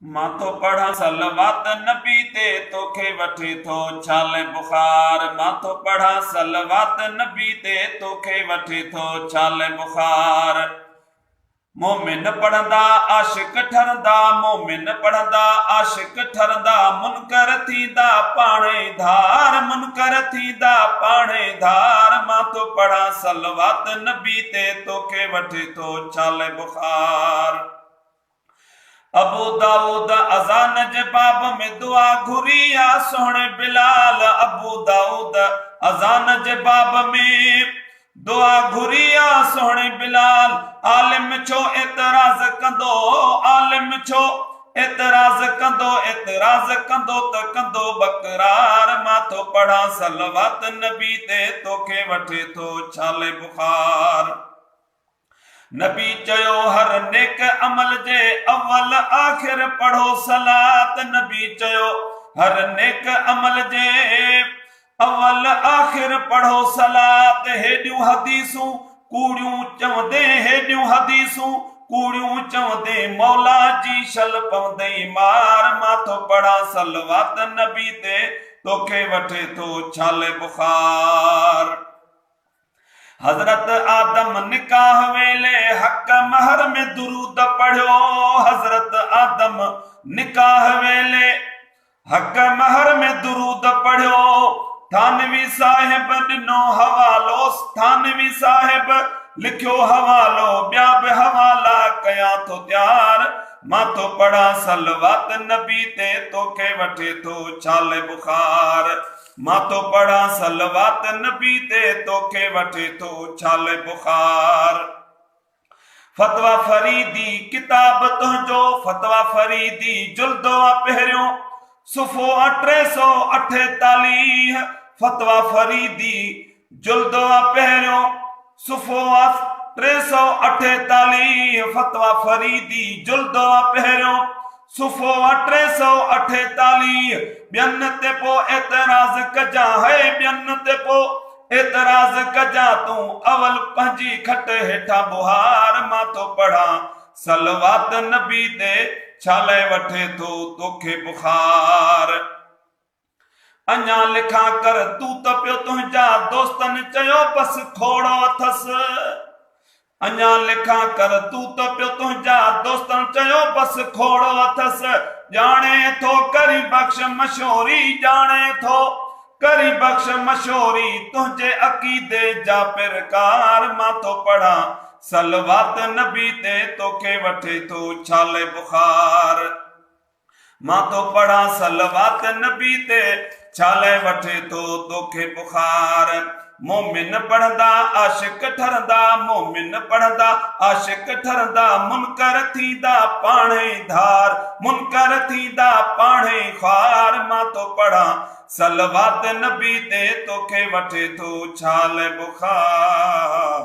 मां तो पढ़ा सलवात नबी ते तोखे वठे थो छाले बुखार। मां तो पढ़ा सलवात नबी ते तोखे वठे थो छाले बुखार। मोमिन पढ़ंदा आशिक ठरंदा, मोमिन पढ़ंदा आशिक ठरंदा, मुनकर थींदा पाणे धार, मुनकर थींदा पाणे धार। मां तो पढ़ा सलवात नबी ते तोखे वठे थो छाले बुखार। अबू दाऊद अज़ान जे बाब में दुआ घुरी आ सोहणे बिलाल। अबू दाऊद अज़ान जे बाब में दुआ घुरी आ सोहणे बिलाल। आलिम छो एतराज़ कंदो, आलिम छो एतराज़ कंदो, एतराज़ कंदो त कंदो बकरार। मां तो पढ़ा सलवात नबी ते तोखे वठे थो छाले बुखार। नबी चयो हर नेक अमल जे अव्वल आखिर पढ़ो सलात। नबी चयो हर नेक अमल जे अव्वल आखिर पढ़ो सलात। हेॾियूं हदीसूं कूड़ियूं चवंदे, हेॾियूं हदीसूं कूड़ियूं चवंदे, मौला जी शल पवंदई मार। मां तो पढ़ा सलवात नबी ते तोखे वठे थो छाले बुखार। हजरत आदम निकाह वेले हक महर में दुरूद पढ़ियो। हजरत आदम निकाह वेले हक महर में दुरूद पढ़ियो। थानवी साहिब ॾिनो हवालो, थानवी साहिब लिखियो हवालो, ॿिया बि हवाला कया थो तयार। मां तो पढ़ा सलवात नबी ते तोखे वठे थो छाले बुखार। मां तो पढ़ा सलवात नबी ते तोखे वठे थो छाले बुखार। फतवा फरीदी किताब तुंहिंजो, फतवा फरीदी जुल्दो पहिरियों सुफ़ो 348। फतवा फरीदी जुल्दो पहिरियों सुफ़ो 348। फतवा फरीदी जुल्दो पहिरियों सुफ़ो 348। ॿियनि ते पोइ एतराज़ कजां है, ॿियनि ते पोइ एतराज़ कजां तूं अवल पंहिंजी खट हेठां बुहार। मां तो पढ़ा सलवात नबी ते छाले वठे थो तोखे बुखार। अञा लिखा कर तूं त पियो तुंहिंजा दोस्तनि चयो बस खोड़ो अथसि। अञा लिखा कर तूं त पियो तुंहिंजा दोस्तनि चयो बस खोड़ो अथसि। ॼाणे थो करी बख़्श मशहूरी, ॼाणे थो करी बख़्श मशहूरी, तुंहिंजे अक़ीदे जा पिरकार। मां तो पढ़ा सलवात नबी ते तोखे वठे थो छाले बुखार। मां तो पढ़ा सलवात नबी ते छाले वठे थो तोखे बुखार। मोमिन पढ़ंदा आशिक ठरंदा, मोमिन पढ़ंदा आशिक ठरंदा, मुनकर थींदा पाणे धार, मुनकर थींदा पाणे ख्वार। मां तो पढ़ा सलवात नबी ते तोखे वठे थो छाले बुखार।